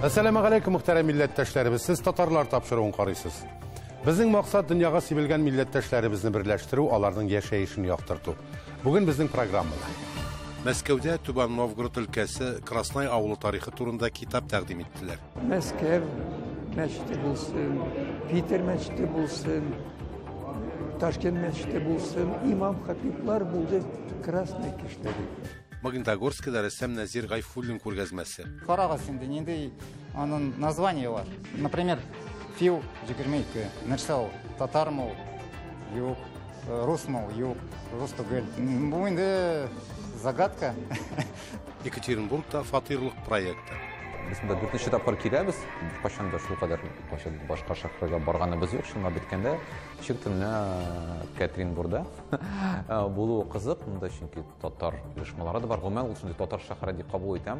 Assalamu alaikum muhterem milletteşlerimiz. Siz Tatarlar tapşırığını qarıysınız. Bizim maksat dünyaya sivilgen milletteşlerimizni birleştiru, onların yaşayışını yaktırtu. Bugün bizim programımızda. Moskov'da Tuban Novgorod ülkesi Krasnay Avulu tarihi turunda kitap takdim ettiler. Moskov meçhidi bulsun, Peter meçhidi bulsun, Taşkent meçhidi bulsun, İmam Hatipler buldu Krasnay kişileri. Магнитогорск'da ressam Nazir Gayfullin ko'rgazmasi. Qarag'asында нендей onun название var. Например, Фил Жигермейко нарисовал татармол, юг, русмол, юг, рустугель. Bu endi загадка. Екатеринбург'da Fatırlık проекты. Biz de 4-nji tapar kirabız. Kaçan da şu kadar başka şehirlere barganыбыз yok. Şuna bitkende çıktığında Ekaterinburg'da bulu kızık. Bunda çünkü Tatar yarışmaları da var. Gomel için Tatar şehri diye kabul etem.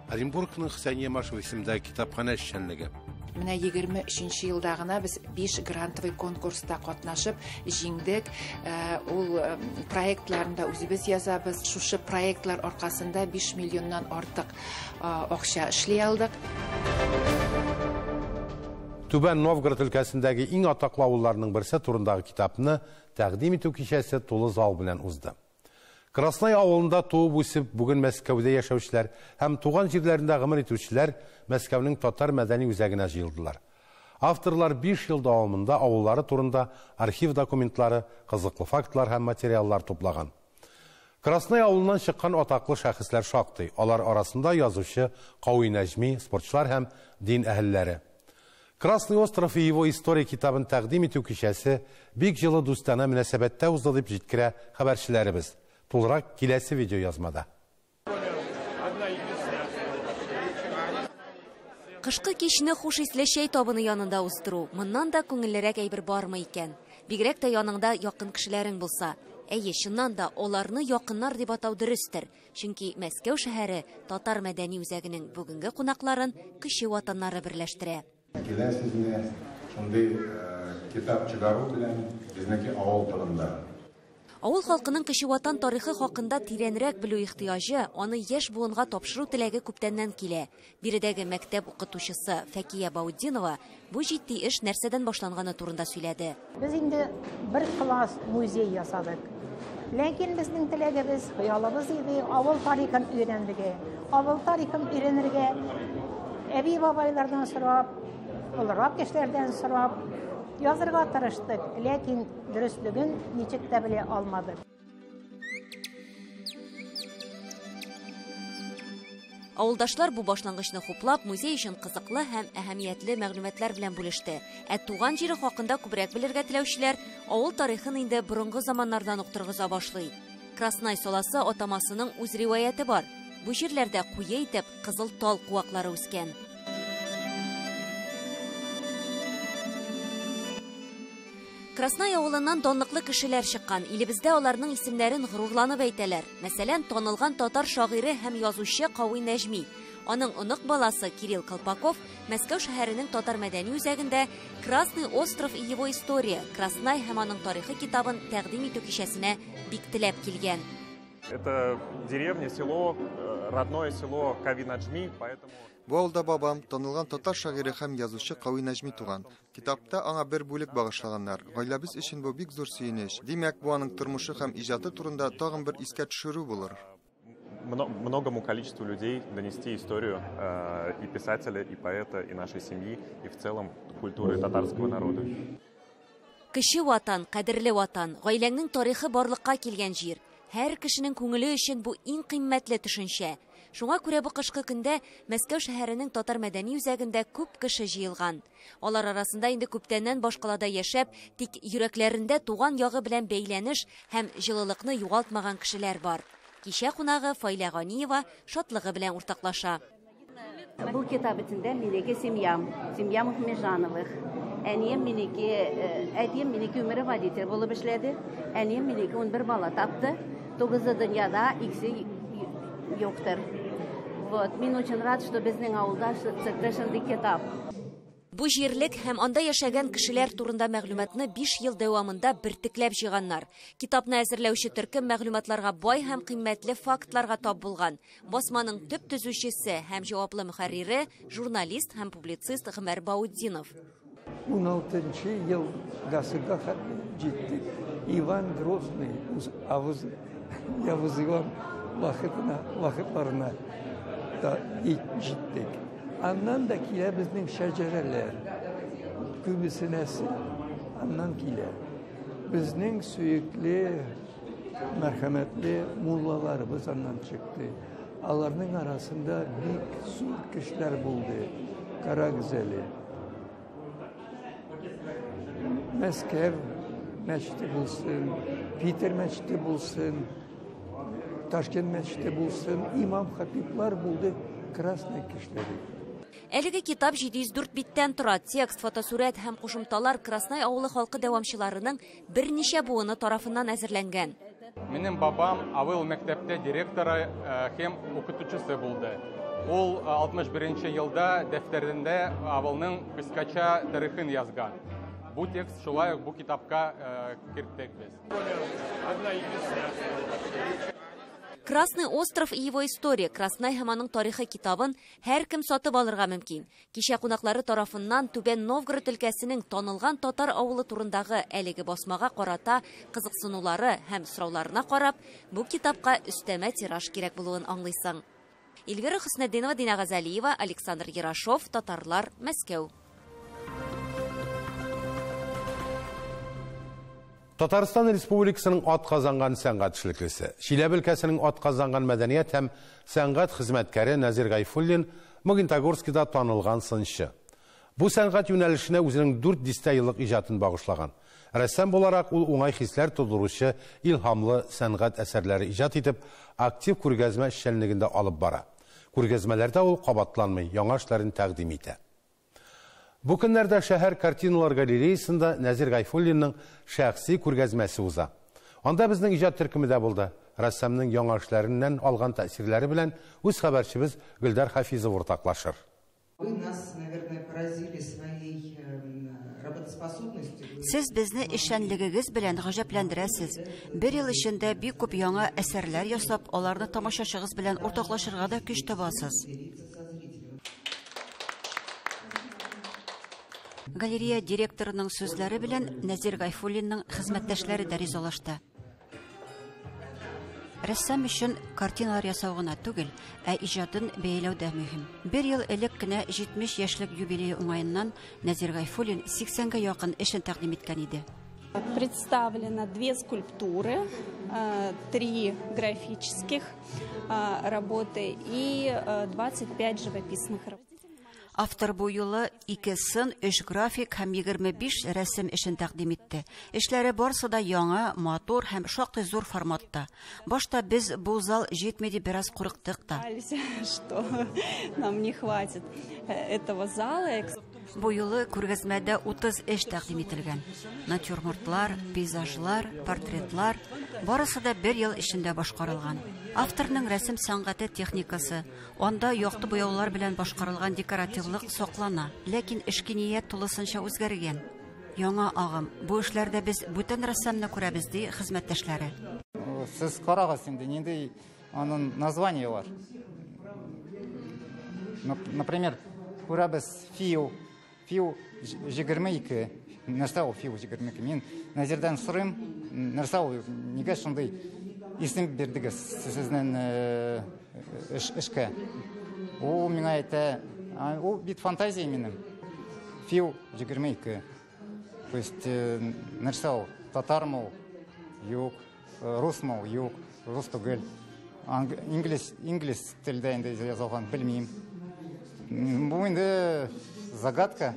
Оренбург'ның Хсания Машева исемендәге китапхана эшчәнлеге. Менә 23 елда гына без 5 грантовый конкурста катнашып җиңдек. Ул проектларында үзебез язабыз. Шушы проектлар аркасында 5 миллионнан артык акча эшли алдык. Tuban Novgorod өлкәсендәге иң атаклы авылларның берсе турындагы китапны тәкъдим итү кичәсе тулы зал белән узды. Krasnay avulunda туып үсеп, бүген Мәскәүдә яшәүчеләр һәм туган җирләрендә гомер итүчеләр Мәскәүнең татар мәдәни үзәгенә җыелдылар. Авторлар 5 ел дәвамында авыллары турында архив документлары, кызыклы фактлар һәм материаллар туплаган. Krasnay авылыннан чыккан атаклы шәхесләр шактый. Алар арасында язучы Кауи Нәҗми, спортчылар һәм дин әһелләре. Красный остров и его история китабын тәкъдим итү кичәсе бик җылы дустана мөнәсәбәттә узды дип җиткерә хәбәрчеләребез. Тулырак киләсе видео язмада. Кышкы кичне хуш исле чәй табыны янында уздыру. Моннан да күңеллерәк әйбер бармы икән? Бигрәк тә яныңда якын кешеләрең булса. Әйе, чыннан да аларны якыннар дип атау дөрестер. Чөнки Мәскәү шәһәре татар мәдәни үзәгенең бүгенге кунакларын кеше ватаннары берләштерә. Киләсезне шундый китап чыгару белән безнеке авыл тылында. Авыл халкының кеше ватан тарихы хакында тирәнрәк белү ихтыяҗы, аны яшь буынга тапшыру теләге күптәннән килә. Биредәге мәктәп укытучысы Фәкия Баудинова бу җитди эш нәрсәдән башланганы турында сөйләде. Без инде бер класс музей ясадык. Ләкин безнең теләгебез, хыялыбыз иде авыл тарихын өйрәнергә. Авыл тарихын өйрәнергә әби бабайлардан сорап, олырак кешеләрдән сорап язырга тырыштык, ләкин дөрестлеген ничек тә белә алмадык. Авылдашлар бу башлангычны хуплап, музей өчен кызыклы һәм әһәмиятле мәгълүматлар белән бүлеште. Туган җире хакында күбрәк белергә теләүчеләр авыл тарихын инде борынгы заманнардан ук торгыза башлый. Krasnay саласы атамасының үз риваяте бар. Бу җирләрдә куе итеп кызыл тал куаклары үскән. Krasnay авылыннан данлыклы кешеләр чыккан. Илебездә аларның исемнәрен горурланып әйтәләр. Мәсәлән, танылган татар шагыйре һәм язучы Кауи Нәҗми. Аның онык баласы Кирилл Колпаков Мәскәү шәһәренең татар мәдәни үзәгендә Красный остров и его история, Krasnay һәм аның тарихы китабын тәкъдим итү кичәсенә бик теләп килгән. Это деревня, село, родное село Кауи Нәҗми, поэтому Бу авылда бабам танылган татар шагыйре һәм язучы Кауи Нәҗми туган. Китапта аңа бер бүлек багышлаганнар. Гаиләбез өчен бу бик зур сөенеч. Димәк, бу аның тормышы һәм иҗаты турында тагын бер искә төшерү булыр. Многому количеству людей донести историю и писателя, и поэта, и нашей семьи, и в целом культуры татарского народа. Кеше ватан, кадерле ватан, гаиләңнең тарихы барлыкка килгән җир. Һәр кешенең күңеле өчен бу иң кыйммәтле төшенчә. Шуңа күрә бу кышкы көндә Мәскәү шәһәренең татар мәдәни үзәгендә күп кеше җыелган. Алар арасында инде күптәннән башкалада яшәп, тик йөрәкләрендә туган ягы белән бәйләнеш һәм җылылыкны югалтмаган кешеләр бар. Кичә кунагы Файля Ганиева шатлыгы белән уртаклаша. Бу китап итендә минеке семьям Мухамеджановых. Әнием минеке, әтием минеке өмірі водитель булып эшләде. Әнием минеке 11 бала тапты. 9 дөньяда икесе юктыр. Вот, мин очень рад, что безнең авылда чыкты шундый китап. Бу җирлек һәм анда яшәгән кешеләр турында мәгълүматны 5 ел дәвамында бертекләп җыйганнар. Китапны әзерләүче төркем мәгълүматларга бай һәм кыйммәтле фактларга тап булган. Басманың төп төзүчесе һәм җаваплы мөхәррире журналист һәм публицист Гомәр Баудинов. 16-нчы ел гасырга җиттек. Иван Грозный я вызывам вакытларына да җиттек. Аннан да килә безнең шәҗәрәләр. Күбесе нәсел аннан килә. Безнең сөекле, мәрхәмәтле муллаларыбыз аннан чыкты. Аларның арасында бик зур кешеләр булды. Карагызәле. Мәскәү мәчете булсын, Питер мәчете булсын, Ташкент мәчете булсын, имам хатиблар булды, красный кешеләр. Әлеге китап 704 биттән тора. Текст, фотосурәт һәм кушымталар Красной авылы халкы дәвамчыларының берничә буыны тарафыннан әзерләнгән. Минем бабам авыл мәктәптә директоры һәм укытучысы булды. Ул 61 елда дәфтәрендә авылның кыскача тарихын язган. Бу текст шулай ук бу китапка кирттек без. Красный остров и его история, Красной һәм аның тарихы китабын һәркем сатып алырга мөмкин. Кичә кунаклары тарафыннан Түбән Новгород өлкәсенең танылган татар авылы турындагы әлеге басмага карата кызыксынулары һәм сорауларына карап, бу китапка өстәмә тираж кирәк булуын аңлыйсың. Илгәрә Хөснетдинова, Дина Газалиева, Александр Ярашов, Татарлар, Мәскәү. Татарстан Республикасының атказанган сәнгать эшлеклесе. Чиләбе өлкәсенең атказанган мәдәният һәм сәнгать хезмәткәре Назир Гайфуллин Магнитогорскида танылган сынчы. Бу сәнгать юнәлешенә үзенең 400 еллык иҗатын багышлаган. Рәссам буларак ул уңай хисләр тудыручы илһамлы сәнгать әсәрләре иҗат итеп, актив күргәзмә эшчәнлегендә алып бара. Күргәзмәләрдә ул кабатланмый, яңа эшләрен тәкъдим итә. Бу көннәрдә шәһәр картиналар галереясында Назир Гайфуллинның шәхси күргәзмәсе уза. Анда безнең иҗат төркеме дә булды. Рәссамның яңа эшләреннән алган тәэсирләре белән үз хәбәрчебез Гөлдар Хафизов уртаклашыр. Вы нас, наверное, поразили своей работоспособностью. Сез безне эшчәнлегегез белән гаҗәпләндерәсез. Бер ел эчендә бик күп яңа әсәрләр ясап, аларны тамашачыгыз белән уртаклашырга да көч табасыз. Галерея директорының сүзләре белән Назир Гайфуллинның хезмәттәшләре дә ризалашты. Рәссам өчен картиналар ясау гына түгел, ә иҗатын бәяләү дә мөһим. Бер ел элек кенә 70 яшьлек юбилей уңаеннан Назир Гайфуллин 80-гә якын эшен тәкъдим иткән иде. Представлено 2 скульптуры, 3 графических работы и 25 живописных работ. Автор бу юлы 2 сын, 3 график һәм 25 рәсем эшен тәкъдим итте. Эшләре барысы да яңа, матур һәм шактый зур форматта. Башта без бу зал җитми дип бераз курыктык та. Что нам не хватит этого зала. Бу юлы күргәзмәдә 30 эш тәкъдим ителгән. Натюрмортлар, пейзажлар, портретлар барысы да бер ел эчендә башкарылган. Авторның рәсем сәнгате техникасы, анда якты буяулар белән башкарылган декоративлык саклана, ләкин эшкә ният тулысынча үзгәргән. Яңа агым, бу эшләрдә без бүтән рәссамны күрәбез ди хезмәттәшләре. Сез карагыз инде, нинди аның название бар. Например, күрәбез Фиу 22. Нәрсә ул Фиу 22? Мин Назирдан сорыйм, нәрсә ул? Нигә шундый исем бирдегез сезнең эшкә? Ул миңа әйтә, ул бит фантазия минем. Фиу 22. То есть нәрсә ул? Татармы ул? Юк. Русмы ул? Юк. Рус түгел. Инглиз телдә инде язылган, белмим. Бу инде загадка.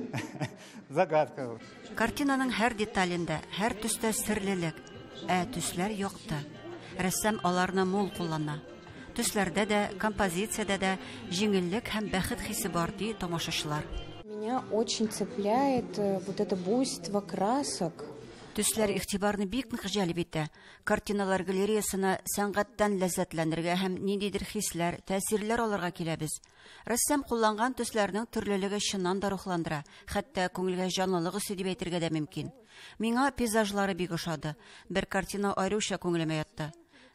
Загадка. Картинаның һәр деталендә, һәр төстә серлелек, төсләр якты. Рәссам аларны мул куллана. Төсләрдә дә, композициядә дә җиңеллек һәм бәхет хисе бар ди тамашачылар. Меня очень цепляет вот это буйство красок, Төсләр игътибарны бик нык җәлеп итә. Картиналар галереясына сәнгатьтән ләззәтләнергә һәм ниндидер хисләр, тәэсирләр алырга киләбез. Рәссам кулланган төсләрнең төрлелеге чыннан да рухландыра, хәтта күңелгә җанлылык үсе дип әйтергә дә мөмкин. Миңа пейзажлары бик ошады. Бер картина аеруча күңелемә ятты.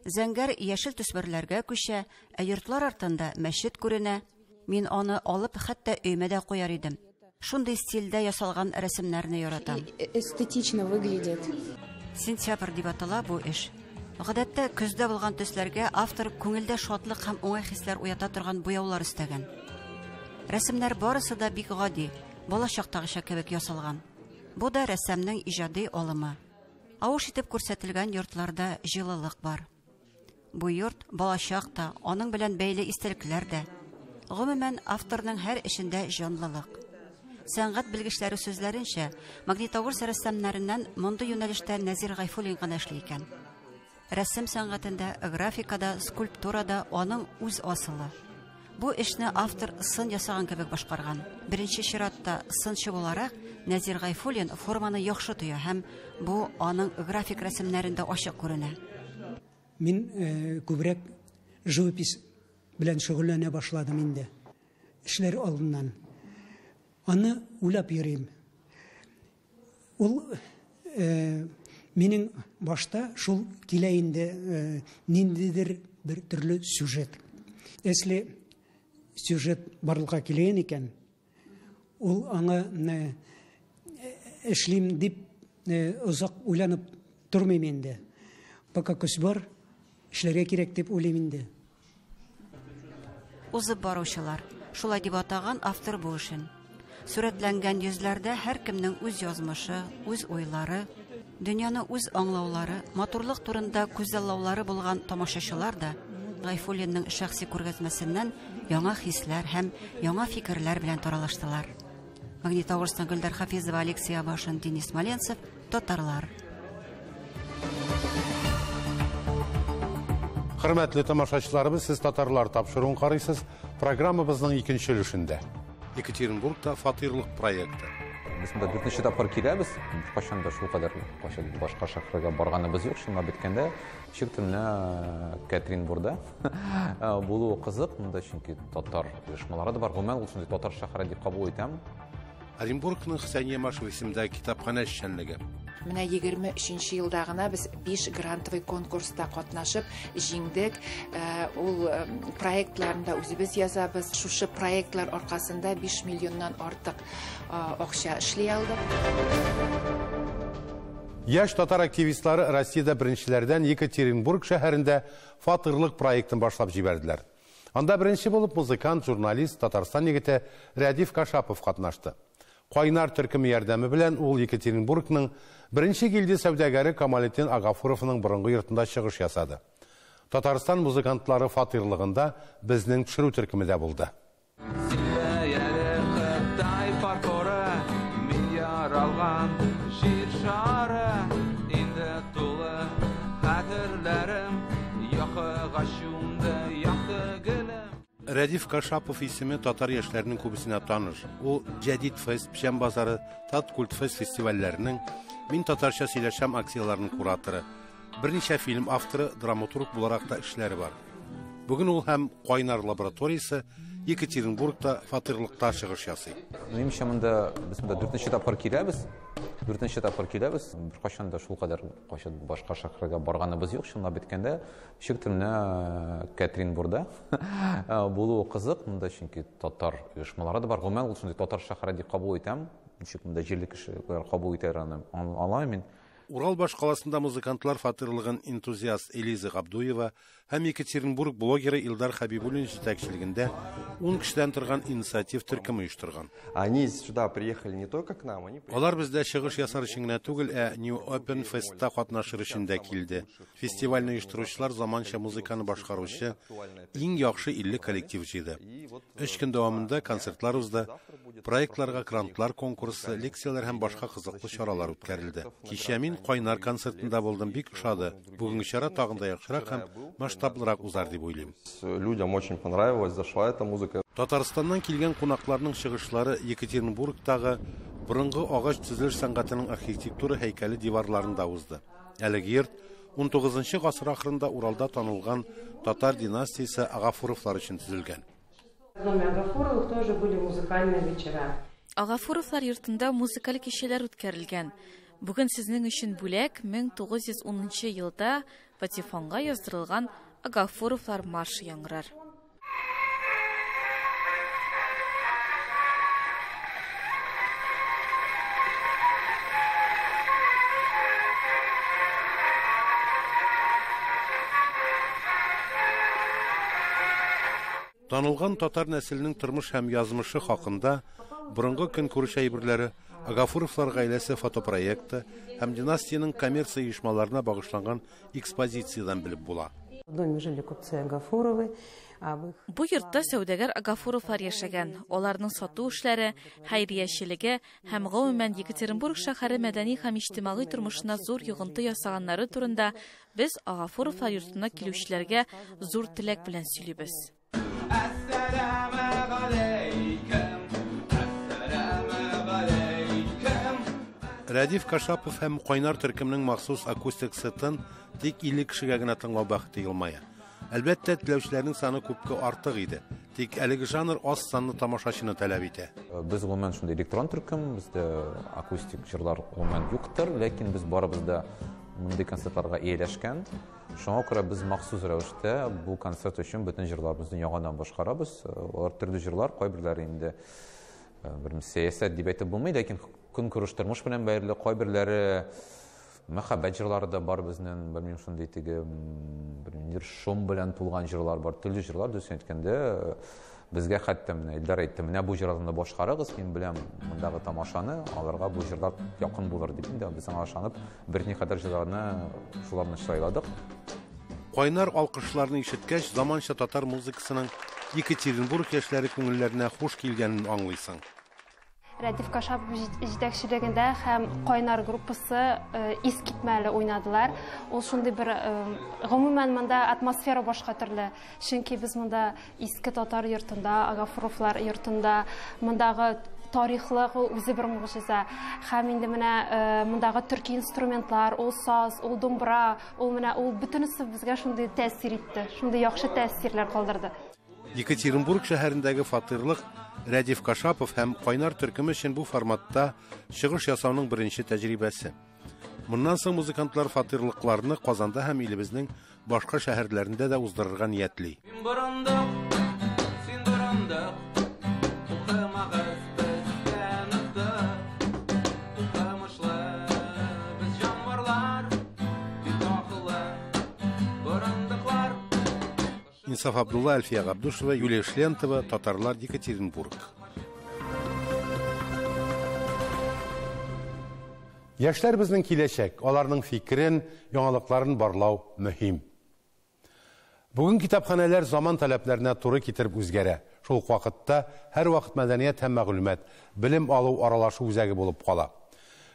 Зәңгәр яшел төсмерләргә күчә, ә йортлар артында мәчет күренә. Мин аны алып хәтта өймә дә куяр идем. Шундый стильдә ясалган рәсемнәрне яратам. Эстетично выглядит. Сентябрь дип атала бу эш. Гадәттә көздә булган төсләргә автор күңелдә шатлык һәм уңай хисләр уята торган буяулар өстәгән. Рәсемнәр барысы да бик гади, бала чактагыча кебек ясалган. Бу да рәссамның иҗади алымы. Авыш итеп күрсәтелгән йортларда җылылык бар. Бу йорт балачак та, аның белән бәйле истәлекләр дә. Гомумән авторның һәр эшендә җанлылык. Сәнгать белгечләре сүзләренчә, Магнитогорск рәссамнарыннан мондый юнәлештә Нәзир Гайфуллин гына эшли икән. Рәсем сәнгатендә, графикада, скульптурада аның үз асылы. Бу эшне автор сын ясаган кебек башкарган. Беренче чиратта сынчы буларак Нәзир Гайфуллин форманы яхшы тоя һәм бу аның график рәсемнәрендә ачык күренә. Мин күбрәк живопись белән шөгыльләнә башладым инде. Эшләр алдыннан. Аны уйлап йөрим. Ул минең башта шул килә инде ниндидер бер төрле сюжет. Если сюжет барлыкка килгән икән, ул аңа эшлим дип озак уйланып тормыйм инде. Пока көз бар, эшләргә кирәк дип уйлыйм инде. Узып баручылар, шулай дип атаган автор бу эшен. Сүрәтләнгән йөзләрдә һәркемнең үз язмышы, үз уйлары, дөньяны үз аңлаулары, матурлык турында күзаллаулары булган тамашачылар да Гайфуллинның шәхси күргәзмәсеннән яңа хисләр һәм яңа фикерләр белән таралыштылар. Магнитогорсктан Гөлдар Хафизова, Алексей Абашин, Денис Маленцев, Татарлар. Хөрмәтле тамашачыларыбыз, сез Татарлар тапшыруын карыйсыз. Программабызның икенче өлешендә. Екатеринбургта фатирлык проекты. Без монда 4нче тапкыр киләбез. Кайчан да шул кадәр башка шәһәргә барганыбыз юк. Шуңа биткәндә чиктемне Екатеринбургда булу кызык. Монда чөнки татар оешмалары да бар. Гомумән ул шундый татар шәһәре дип кабул итәм. Оренбургның Хәсәния Машева исемендәге китапханә эшчәнлеге. Менә 23 елда гына без 5 грантовый конкурста катнашып җиңдек. Ул проектларында үзебез язабыз. Шушы проектлар аркасында 5 миллионнан артык акча эшли алдык. Яшь татар активистлары Россиядә беренчеләрдән Екатеринбург шәһәрендә фатирлык проектын башлап җибәрделәр. Анда беренче булып музыкант, журналист, Татарстан егете Рәдиф Кашапов катнашты. Кайнар төркеме ярдәме белән ул Екатеринбургның беренче гильдия сәүдәгәре Камалетдин Агафуровның борынгы йортында чыгыш ясады. Татарстан музыкантлары фатирлыгында безнең төшерү төркемендә булды. Рәдиф Кашапов исеме татар яшьләренең күбесенә таныш. Ул Җәдид фест, Печән базары, Тат культ фест фестивальләренең Мин татарча сөйләшәм акцияларының кураторы. Берничә фильм авторы, драматург буларак да эшләре бар. Бүген ул һәм Кайнар лабораториясе Екатеринбургта фатирлыкта чыгыш ясый. Минемчә монда без 4нче тапкыр киләбез. 4нче тапкыр киләбез. Беркайчан да шул кадәр башка шәһәргә барганыбыз юк. Шуңа биткәндә чиктемне Екатеринбургда булу кызык. Монда чөнки татар оешмалары да бар. Гомумән ул шундый татар шәһәре дип кабул итәм. Ничек монда җирле кешеләр кабул итәрләрне аңлыйм. Урал башкаласында музыкантлар фатирлыгын энтузиаст Элиза Габдуева һәм Екатеринбург блогеры Илдар Хабибуллин җитәкчелегендә 10 кешедән торган инициатив төркеме оештырган. Они сюда приехали не только к нам, они Алар бездә чыгыш ясар өчен генә түгел, New Open Fest'та катнашыр өчен дә килде. Фестивальне оештыручылар заманча музыканы башкаручы иң яхшы 50 коллектив җыйды. 3 көн дәвамында концертлар узды, проектларга грантлар конкурсы, лекциялар һәм башка кызыклы чаралар үткәрелде. Кичә мин Кайнар концертында булдым, бик ошады. Бүгенге чара тагын да яхшырак һәм масштаблырак узар дип уйлыйм. Людям очень понравилось, зашла эта музыка. Татарстаннан килгән кунакларның чыгышлары Екатеринбургтагы Бұрынғы ағаш төзелеш сәнгатының архитектура һәйкәле диварларында узды. Әлеге йорт 19 гасыр ахырында Уралда танылган татар династиясе Агафуровлар өчен төзелгән. В доме Агафуровых тоже были музыкальные вечера. Агафуровлар йортында музыкаль кичәләр үткәрелгән. Бүген сезнең өчен бүләк 1910 елда Патефонга яздырылган Агафуровлар маршы яңгырар. Танылган татар нәселенең тормыш һәм язмышы хакында борынгы көнкүреш әйберләре, Агафуровлар гаиләсе фотопроекты һәм династияның коммерция оешмаларына багышланган экспозициядан белеп була. Бу йортта сәүдәгәр Агафуровлар яшәгән. Аларның сату эшләре, хәйриячелеге һәм гомумән Екатеринбург шәһәре мәдәни һәм иҗтимагый тормышына зур йогынты ясаганнары турында без Агафуровлар йортына килүчеләргә зур теләк белән сөйлибез. Радиф Кашапов һәм Кайнар төркемнең махсус акустик сетын тик 50 кешегә генә тыңлау бәхете елмая. Әлбәттә, теләүчеләрнең саны күпкә артык иде. Тик әлеге жанр аз санлы тамашачыны таләп итә. Без гомумән шундый электрон төркем, бездә акустик җырлар гомумән юктыр, ләкин без барыбыз да мондый концертларга ияләшкән. Шуңа күрә без махсус рәвештә бу концерт өчен бөтен җырларыбызны яңадан башкарабыз. Алар төрле җырлар, кайберләре инде бер сәясәт дип әйтеп булмый, ләкин көнкүреш тормыш белән бәйле, кайберләре мәхәббәт җырлары да бар безнең, белмим шундый теге бер шом белән тулган җырлар бар, төрле җырлар дөрес әйткәндә безгә хәтта менә Илдар әйтте, менә бу җырларны башкарыгыз, мин беләм мондагы тамашаны, аларга бу җырлар якын булыр дип инде без аңа ышанып берникадәр җырларны шуларны сайладык. Кайнар алкышларны ишеткәч, заманча татар музыкасының Екатеринбург яшьләре күңелләренә хуш килгәнен аңлыйсың. Радиф Кашапов җитәкчелегендә һәм Кайнар группасы искитмәле уйнадылар. Ул шундый бер гомумән монда атмосфера башка төрле. Чөнки без монда иске татар йортында, Агафуровлар йортында, мондагы тарихлык үзе бер мөгъҗиза. Һәм инде менә мондагы төрки инструментлар, ул саз, ул думбра, ул менә ул бөтенесе безгә шундый тәэсир итте. Шундый яхшы тәэсирләр калдырды. Екатеринбург шәһәрендәге фатирлык Радиф Кашапов һәм Кайнар төркеме өчен бу форматта чыгыш ясауның беренче тәҗрибәсе. Моннан соң музыкантлар фатирлыкларны Казанда һәм илебезнең башка шәһәрләрендә дә уздырырга ниятли. Инсаф Абдулла, Альфия Габдушева, Юлия Шлентова, Татарлар, Екатеринбург. Яшьләр безнең киләчәк, аларның фикерен, яңалыкларын барлау мөһим. Бүген китапханәләр заман таләпләренә туры китереп үзгәрә. Шул ук вакытта һәр вакыт мәдәният һәм мәгълүмат, белем алу, аралашу үзәге булып кала.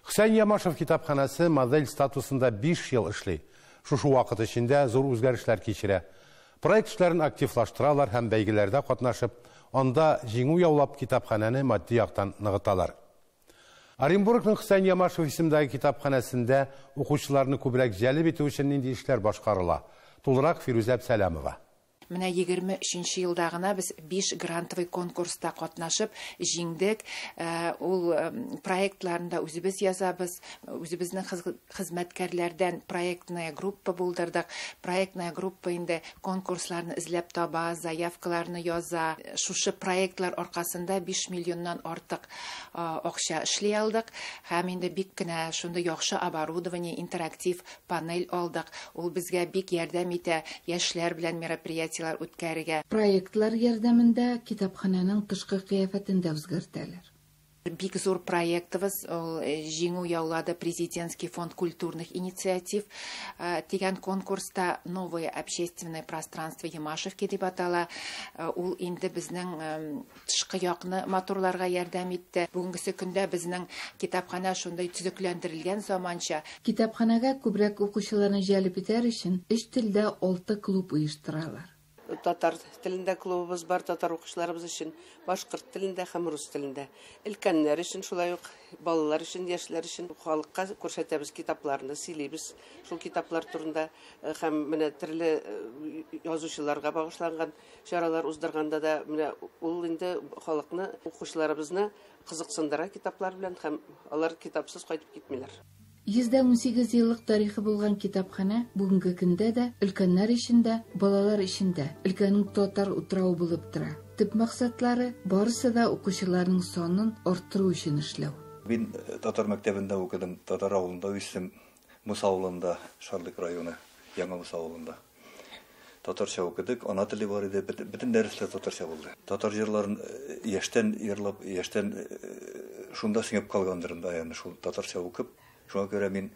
Хөсән Ямашев китапханәсе модель статусында 5 ел эшли. Шушы вакыт эчендә зур үзгәрешләр кичерә. Проект эшләрен активлаштыралар һәм бәйгеләрдә катнашып, анда җиңү яулап китапханәне матди яктан ныгыталар. Оренбургның Хөсән Ямашев исемендәге китапханәсендә укучыларны күбрәк җәлеп итү өчен нинди эшләр башкарыла? Тулырак Фирүзә Сәләмова. Менә 23 елда гына без 5 грантовый конкурста катнашып җиңдек. Ул проектларында үзебез язабыз, үзебезнең хезмәткәрләрдән проектная группа булдырдык. Проектная группа инде конкурсларны эзләп таба, заявкаларны яза. Шушы проектлар аркасында 5 миллионнан артык акча эшли алдык. Һәм инде бик кенә шундый яхшы оборудование, интерактив панель алдык. Ул безгә бик ярдәм итә яшьләр белән мероприятие үткәрергә. Проектлар ярдәмендә китапханәнең тышкы кыяфәтен дә үзгәртәләр. Бик зур проектыбыз, җиңү яулады президентский фонд культурных инициатив дигән конкурста новое общественное пространство Ямашевки дип атала. Ул инде безнең тышкы якны матурларга ярдәм итте. Бүгенге көндә безнең китапханә шундай төзекләндерелгән заманча. Китапханәгә күбрәк укучыларны җәлеп итәр өчен 3 телдә 6 клуб оештыралар. татар телендә клубыбыз бар, татар укучыларыбыз өчен, башкорт телендә һәм рус телендә. Өлкәннәр өчен шулай ук, балалар өчен, яшьләр өчен халыкка күрсәтәбез китапларны, сөйлибез. Шул китаплар турында һәм менә төрле язучыларга багышланган чаралар уздырганда да менә ул инде халыкны, укучыларыбызны кызыксындыра китаплар белән һәм алар китапсыз кайтып китмиләр. 118 еллык тарихы булган китапхана бүгенге көндә дә өлкәннәр өчен дә, балалар өчен дә өлкәнең татар утрау булып тора. Төп максатлары барысы да укучыларның санын арттыру өчен эшләү. Мин татар мәктәбендә укыдым, татар авылында үстем, Муса авылында, Шарлык районы, Яңа Муса авылында. Татарча укыдык, ана теле бар иде, бөтен дәресләр татарча булды. Татар җырларын яшьтән йырлап, яшьтән шунда сеңеп калгандыр инде, яны шул татарча укып. Шуңа күрә мин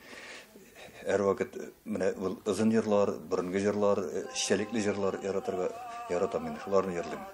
һәрвакыт менә ул озын җырлар, борынгы җырлар, шәлекле җырлар яратам мин, шуларны йырлыйм.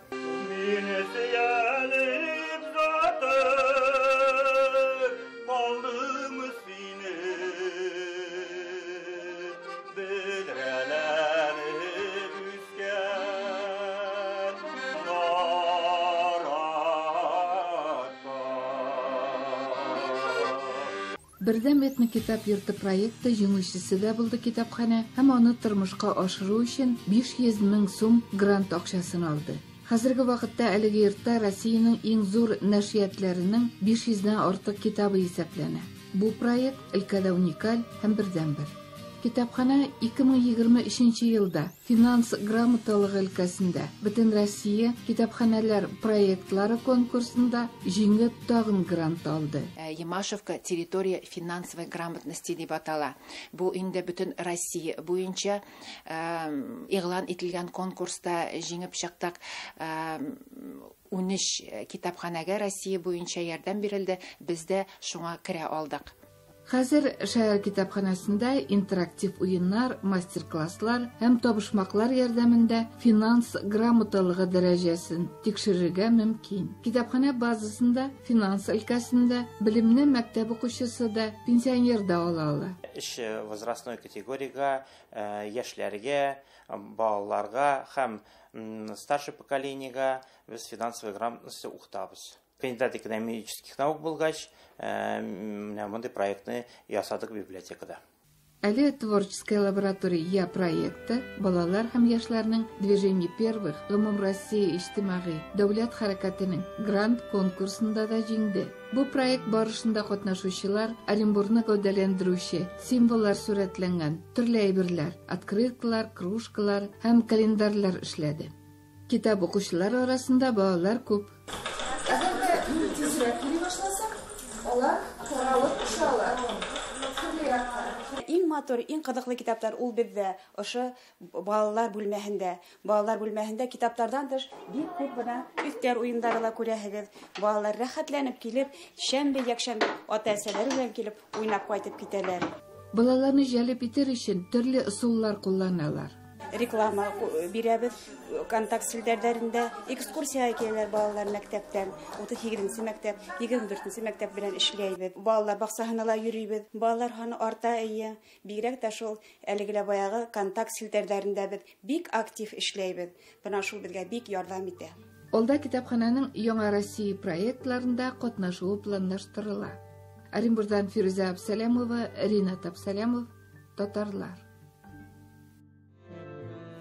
Бердәм этник китап йорты проекты җиңүчесе дә булды китапхана һәм аны тормышка ашыру өчен 500 000 сум грант акчасын алды. Хәзерге вакытта әлеге йортта Россиянең иң зур нәшриятләренең 500-дән артык китабы исәпләнә. Бу проект өлкәдә уникаль һәм бердәнбер. Китапхана 2023 елда финанс грамоталыгы өлкәсендә Бөтен Россия китапханалар проектлары конкурсында җиңеп тагын грант алды. Ямашевка территория финансовой грамотности дип атала. Бу инде Бөтен Россия буенча игълан ителгән конкурста җиңеп чыктык. 13 китапханага Россия буенча ярдәм бирелде. Без дә шуңа керә алдык. Хәзер шәһәр китапханасында интерактив уеннар, мастер-класслар һәм табышмаклар ярдәмендә финанс грамоталыгы дәрәҗәсен тикшерергә мөмкин. Китапхана базасында финанс өлкәсендә белемне мәктәп укучысы да, пенсионер да ала ала. Возрастной категорияга, яшьләргә, балаларга һәм старший поколениегә без финансовый грамотность укытабыз. Кандидат экономических наук булгач, мондай проектны ясадык библиотекада. Әле творческая лаборатория проекты балалар һәм яшьләрнең движение первых Гомум Россия иҗтимагый дәүләт хәрәкәтенең грант конкурсында да җиңде. Бу проект барышында катнашучылар Оренбургны гәүдәләндерүче символлар сурәтләнгән төрле әйберләр, открыткалар, кружкалар һәм календарлар эшләде. Китап укучылар арасында балалар күп. Иң матур, иң кызыклы китаплар ул бездә ошо балалар бүлмәһендә. Балалар бүлмәһендә китаплардан тыш бик күп гына үстәр уеннары ла күрәһегез. Балалар рәхәтләнеп килеп, шәмбе, якшәмбе ата-әсәләре белән килеп уйнап кайтып китәләр. Балаларны җәлеп итер өчен төрле ысуллар кулланалар. Реклама бирәбез, контакт селдәрләрендә экскурсия киләләр балалар мәктәптән. 38-нче мәктәп, 24-нче мәктәп белән эшләйбез. Балалар баксаһына ла йөрибез. Балалар ханы арта әйе. Бигрәк тә шул әлегелә баягы контакт селдәрләрендә без бик актив эшләйбез. Бuna шул безгә бик ярдәм итә. Алда китапхананың Яңа Россия проектларында катнашуы планлаштырыла. Оренбургдан Фируза Абсалямова, Ринат Абсалямов, татарлар.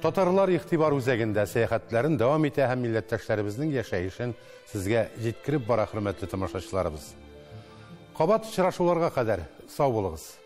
Татарлар игътибар үзәгендә сәяхәтләрен дәвам итә һәм милләттәшләребезнең яшәешен сезгә җиткереп бара, хөрмәтле тамашачыларыбыз. Кабат очрашуларга кадәр сау булыгыз.